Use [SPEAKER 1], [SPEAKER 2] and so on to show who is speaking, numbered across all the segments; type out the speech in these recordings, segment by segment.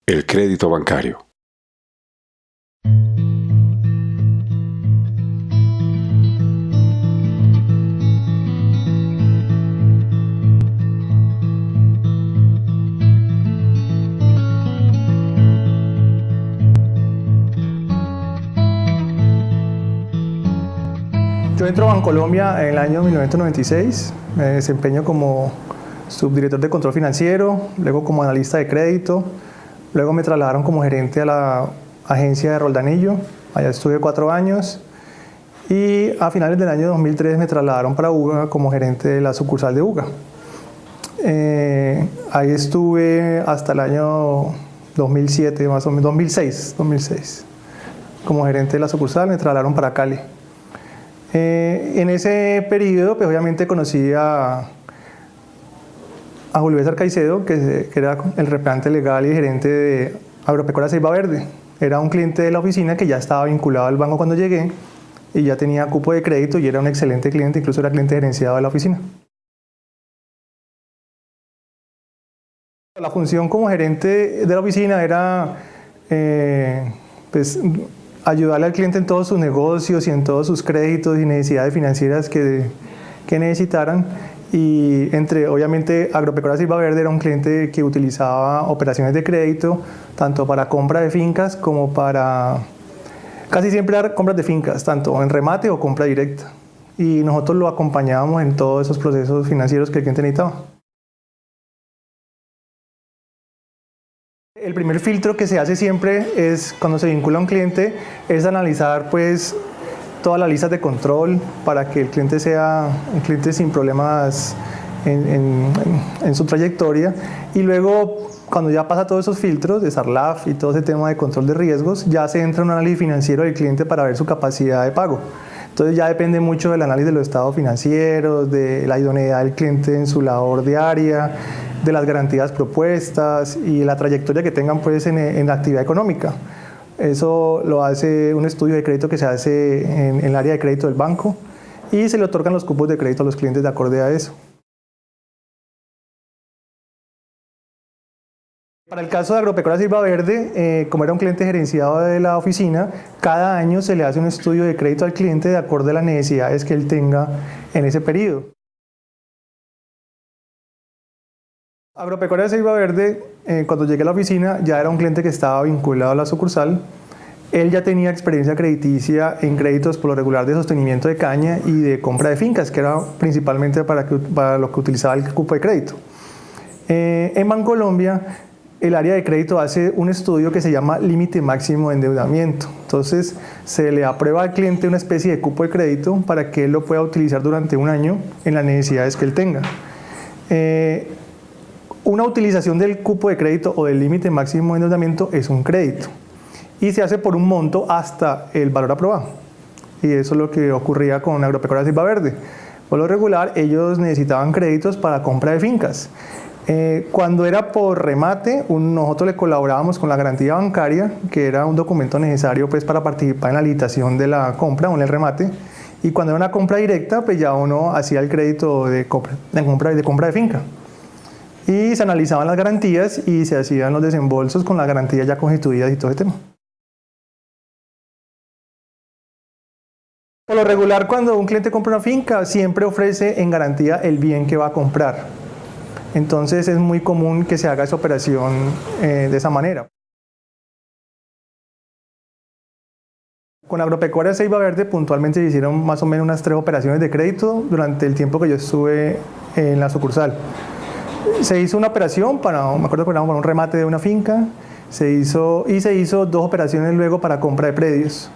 [SPEAKER 1] El crédito bancario.
[SPEAKER 2] Yo entro a Bancolombia en el año 1996, me desempeño como subdirector de control financiero, luego como analista de crédito, luego me trasladaron como gerente a la agencia de Roldanillo, allá estuve 4 años y a finales del año 2003 me trasladaron para UGA como gerente de la sucursal de UGA. Ahí estuve hasta el año 2007, más o menos 2006, como gerente de la sucursal, me trasladaron para Cali. En ese periodo, pues obviamente conocí a Julio César Caicedo, que era el representante legal y gerente de Agropecuaria Ceiba Verde. Era un cliente de la oficina que ya estaba vinculado al banco cuando llegué y ya tenía cupo de crédito y era un excelente cliente, incluso era cliente gerenciado de la oficina. La función como gerente de la oficina era pues, ayudarle al cliente en todos sus negocios y en todos sus créditos y necesidades financieras que necesitaran. Y obviamente, Agropecuaria Ceiba Verde era un cliente que utilizaba operaciones de crédito, tanto para compra de fincas como para, casi siempre era compras de fincas, tanto en remate o compra directa. Y nosotros lo acompañábamos en todos esos procesos financieros que el cliente necesitaba. El primer filtro que se hace siempre es, cuando se vincula a un cliente, es analizar pues todas las listas de control para que el cliente sea un cliente sin problemas en su trayectoria, y luego cuando ya pasa todos esos filtros de SARLAF y todo ese tema de control de riesgos, ya se entra en un análisis financiero del cliente para ver su capacidad de pago. Entonces ya depende mucho del análisis de los estados financieros, de la idoneidad del cliente en su labor diaria, de las garantías propuestas y la trayectoria que tengan pues en la actividad económica. Eso lo hace un estudio de crédito que se hace en el área de crédito del banco y se le otorgan los cupos de crédito a los clientes de acorde a eso. Para el caso de Agropecuaria Ceiba Verde, como era un cliente gerenciado de la oficina, cada año se le hace un estudio de crédito al cliente de acuerdo a las necesidades que él tenga en ese periodo. Agropecuaria Ceiba Verde, cuando llegué a la oficina, ya era un cliente que estaba vinculado a la sucursal. Él ya tenía experiencia crediticia en créditos por lo regular de sostenimiento de caña y de compra de fincas, que era principalmente para lo que utilizaba el cupo de crédito. En Bancolombia, el área de crédito hace un estudio que se llama límite máximo de endeudamiento. Entonces, se le aprueba al cliente una especie de cupo de crédito para que él lo pueda utilizar durante un año en las necesidades que él tenga. Una utilización del cupo de crédito o del límite máximo de endeudamiento es un crédito y se hace por un monto hasta el valor aprobado. Y eso es lo que ocurría con Agropecuaria Ceiba Verde. Por lo regular, ellos necesitaban créditos para compra de fincas. Cuando era por remate, nosotros le colaborábamos con la garantía bancaria, que era un documento necesario pues, para participar en la licitación de la compra o en el remate. Y cuando era una compra directa, pues ya uno hacía el crédito de compra de finca. Y se analizaban las garantías y se hacían los desembolsos con las garantías ya constituidas y todo ese tema. Por lo regular, cuando un cliente compra una finca, siempre ofrece en garantía el bien que va a comprar. Entonces es muy común que se haga esa operación de esa manera. Con Agropecuaria Ceiba Verde puntualmente se hicieron más o menos unas 3 operaciones de crédito durante el tiempo que yo estuve en la sucursal. Se hizo una operación me acuerdo que era para un remate de una finca, se hizo 2 operaciones luego para compra de predios.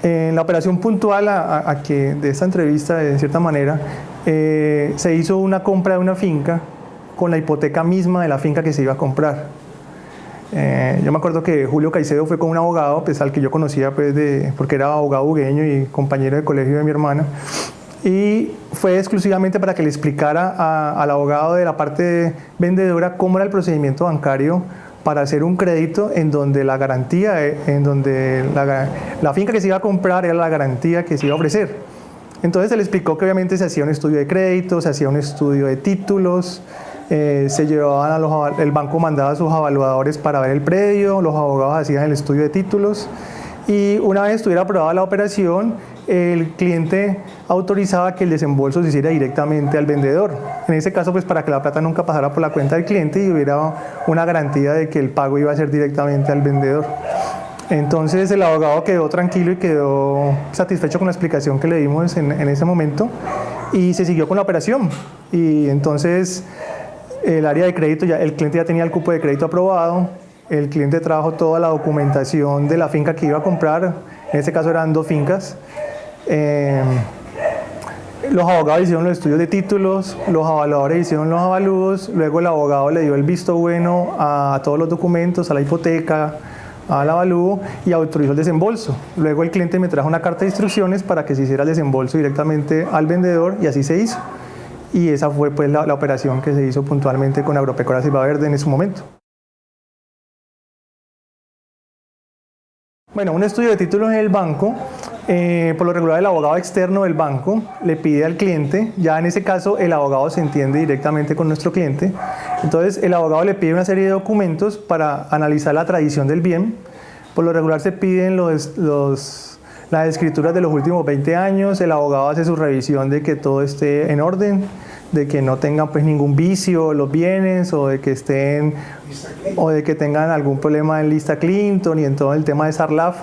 [SPEAKER 2] En la operación puntual de esta entrevista, de cierta manera, se hizo una compra de una finca con la hipoteca misma de la finca que se iba a comprar. Yo me acuerdo que Julio Caicedo fue con un abogado, pues, al que yo conocía pues, porque era abogado bugueño y compañero de colegio de mi hermana. Y fue exclusivamente para que le explicara al abogado de la parte vendedora cómo era el procedimiento bancario para hacer un crédito en donde la garantía, la finca que se iba a comprar era la garantía que se iba a ofrecer. Entonces se le explicó que obviamente se hacía un estudio de crédito, se hacía un estudio de títulos, Se llevaban el banco mandaba a sus evaluadores para ver el predio, los abogados hacían el estudio de títulos y una vez estuviera aprobada la operación, el cliente autorizaba que el desembolso se hiciera directamente al vendedor. En ese caso, pues para que la plata nunca pasara por la cuenta del cliente y hubiera una garantía de que el pago iba a ser directamente al vendedor. Entonces el abogado quedó tranquilo y quedó satisfecho con la explicación que le dimos en ese momento y se siguió con la operación. Y entonces el área de crédito, el cliente ya tenía el cupo de crédito aprobado, el cliente trajo toda la documentación de la finca que iba a comprar, en este caso eran 2 fincas. Los abogados hicieron los estudios de títulos, los evaluadores hicieron los avalúos, luego el abogado le dio el visto bueno a todos los documentos, a la hipoteca, al avalúo y autorizó el desembolso. Luego el cliente me trajo una carta de instrucciones para que se hiciera el desembolso directamente al vendedor y así se hizo. Y esa fue pues la operación que se hizo puntualmente con Agropecuaria Selva Verde en ese momento. Bueno, un estudio de títulos en el banco, por lo regular el abogado externo del banco le pide al cliente, ya en ese caso el abogado se entiende directamente con nuestro cliente, entonces el abogado le pide una serie de documentos para analizar la tradición del bien. Por lo regular se piden las escrituras de los últimos 20 años, el abogado hace su revisión de que todo esté en orden, de que no tengan pues ningún vicio los bienes o de que tengan algún problema en lista Clinton y en todo el tema de SARLAF.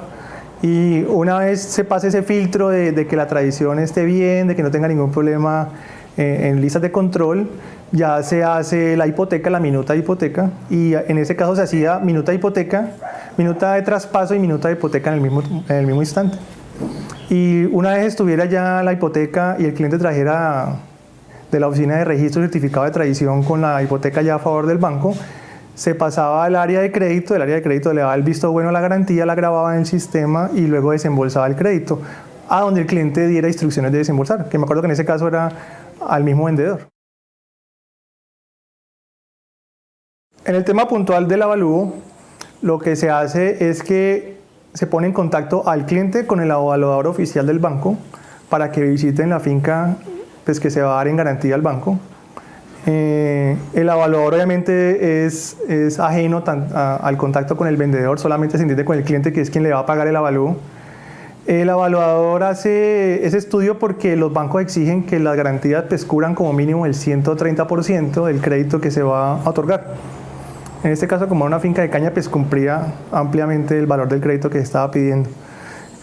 [SPEAKER 2] Y una vez se pase ese filtro de que la tradición esté bien, de que no tenga ningún problema en listas de control, ya se hace la hipoteca, la minuta de hipoteca, y en ese caso se hacía minuta de hipoteca, minuta de traspaso y minuta de hipoteca en el mismo instante. Y una vez estuviera ya la hipoteca y el cliente trajera de la oficina de registro certificado de tradición con la hipoteca ya a favor del banco, se pasaba al área de crédito, el área de crédito le daba el visto bueno a la garantía, la grababa en el sistema y luego desembolsaba el crédito, a donde el cliente diera instrucciones de desembolsar, que me acuerdo que en ese caso era al mismo vendedor. En el tema puntual del avalúo, lo que se hace es que se pone en contacto al cliente con el evaluador oficial del banco para que visiten la finca pues, que se va a dar en garantía al banco. El evaluador obviamente es ajeno al contacto con el vendedor, solamente se entiende con el cliente que es quien le va a pagar el avalúo. El evaluador hace ese estudio porque los bancos exigen que las garantías pues, cubran como mínimo el 130% del crédito que se va a otorgar. En este caso, como era una finca de caña, pues cumplía ampliamente el valor del crédito que se estaba pidiendo.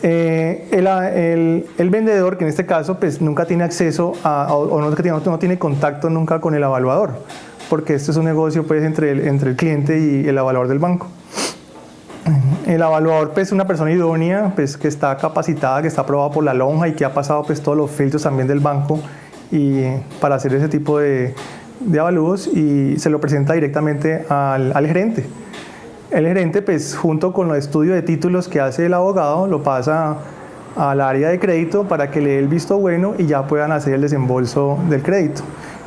[SPEAKER 2] El vendedor, que en este caso pues, nunca tiene acceso no tiene contacto nunca con el evaluador, porque esto es un negocio pues, entre el cliente y el evaluador del banco. El evaluador pues, es una persona idónea pues, que está capacitada, que está aprobada por la lonja y que ha pasado pues, todos los filtros también del banco y para hacer ese tipo de avalúos y se lo presenta directamente al gerente. El gerente, pues, junto con los estudios de títulos que hace el abogado, lo pasa al área de crédito para que le dé el visto bueno y ya puedan hacer el desembolso del crédito.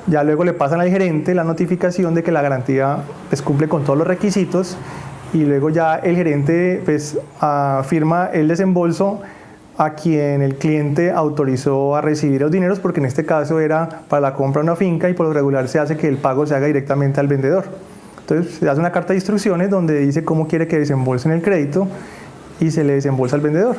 [SPEAKER 2] Ya luego le pasan al gerente la notificación de que la garantía pues, cumple con todos los requisitos y luego ya el gerente pues, firma el desembolso a quien el cliente autorizó a recibir los dineros, porque en este caso era para la compra de una finca y por lo regular se hace que el pago se haga directamente al vendedor. Entonces se hace una carta de instrucciones donde dice cómo quiere que desembolsen el crédito y se le desembolsa al vendedor.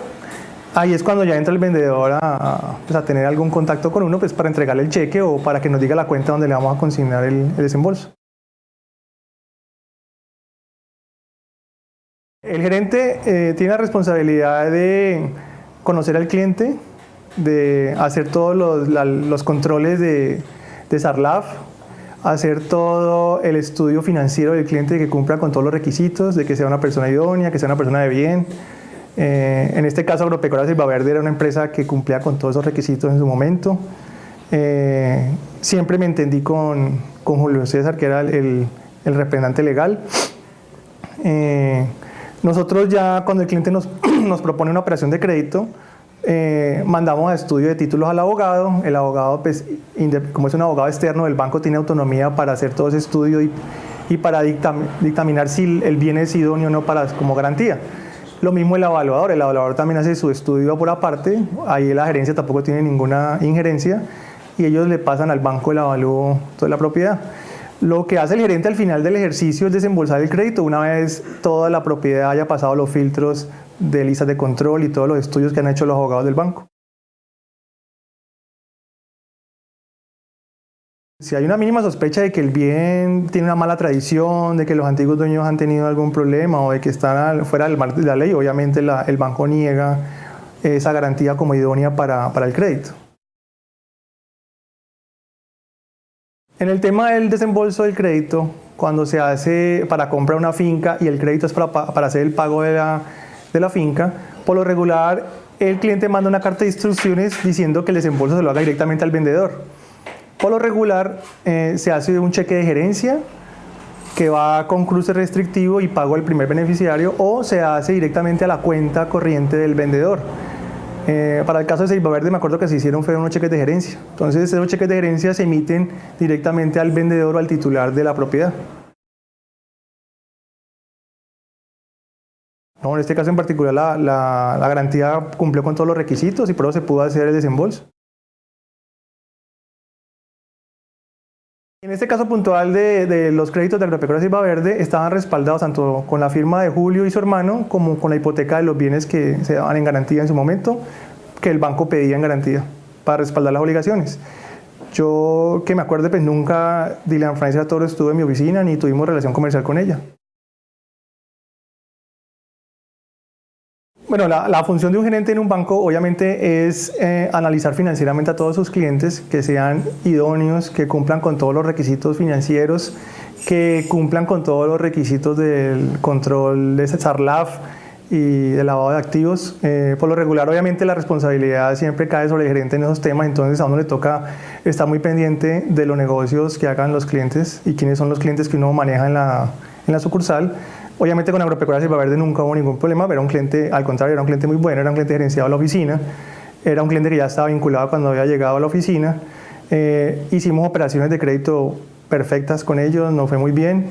[SPEAKER 2] Ahí es cuando ya entra el vendedor a tener algún contacto con uno pues, para entregarle el cheque o para que nos diga la cuenta donde le vamos a consignar el desembolso. El gerente tiene la responsabilidad de conocer al cliente, de hacer todos los controles de SARLAF, hacer todo el estudio financiero del cliente que cumpla con todos los requisitos, de que sea una persona idónea, que sea una persona de bien. En este caso Agropecuaria Selva Verde era una empresa que cumplía con todos esos requisitos en su momento. Siempre me entendí con Julio César, que era el representante legal. Nosotros ya cuando el cliente nos propone una operación de crédito, mandamos a estudio de títulos al abogado. El abogado, pues, como es un abogado externo, el banco tiene autonomía para hacer todo ese estudio y para dictaminar si el bien es idóneo o no como garantía. Lo mismo el evaluador también hace su estudio por aparte, ahí la gerencia tampoco tiene ninguna injerencia y ellos le pasan al banco el avalúo de la propiedad. Lo que hace el gerente al final del ejercicio es desembolsar el crédito una vez toda la propiedad haya pasado los filtros de listas de control y todos los estudios que han hecho los abogados del banco. Si hay una mínima sospecha de que el bien tiene una mala tradición, de que los antiguos dueños han tenido algún problema o de que están fuera del marco de la ley, obviamente el banco niega esa garantía como idónea para el crédito. En el tema del desembolso del crédito, cuando se hace para comprar una finca y el crédito es para hacer el pago de la finca, por lo regular el cliente manda una carta de instrucciones diciendo que el desembolso se lo haga directamente al vendedor. Por lo regular se hace un cheque de gerencia que va con cruce restrictivo y pago al primer beneficiario, o se hace directamente a la cuenta corriente del vendedor. Para el caso de Ceiba Verde me acuerdo que se hicieron fueron unos cheques de gerencia. Entonces esos cheques de gerencia se emiten directamente al vendedor o al titular de la propiedad. No, en este caso en particular la garantía cumplió con todos los requisitos y por eso se pudo hacer el desembolso. En este caso puntual de los créditos de Agropecuaria Ceiba Verde estaban respaldados tanto con la firma de Julio y su hermano como con la hipoteca de los bienes que se daban en garantía en su momento, que el banco pedía en garantía para respaldar las obligaciones. Yo que me acuerde, pues nunca Dilian Francia Toro estuvo en mi oficina ni tuvimos relación comercial con ella. Bueno, la función de un gerente en un banco obviamente es analizar financieramente a todos sus clientes, que sean idóneos, que cumplan con todos los requisitos financieros, que cumplan con todos los requisitos del control de SARLAF y de lavado de activos. Por lo regular, obviamente, la responsabilidad siempre cae sobre el gerente en esos temas, entonces a uno le toca estar muy pendiente de los negocios que hagan los clientes y quiénes son los clientes que uno maneja en la sucursal. Obviamente con Agropecuaria Ceiba Verde nunca hubo ningún problema, era un cliente, al contrario, era un cliente muy bueno, era un cliente gerenciado a la oficina, era un cliente que ya estaba vinculado cuando había llegado a la oficina. Hicimos operaciones de crédito perfectas con ellos, nos fue muy bien.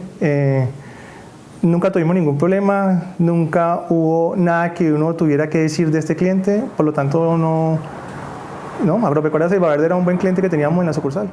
[SPEAKER 2] Nunca tuvimos ningún problema, nunca hubo nada que uno tuviera que decir de este cliente, por lo tanto Agropecuaria Ceiba Verde era un buen cliente que teníamos en la sucursal.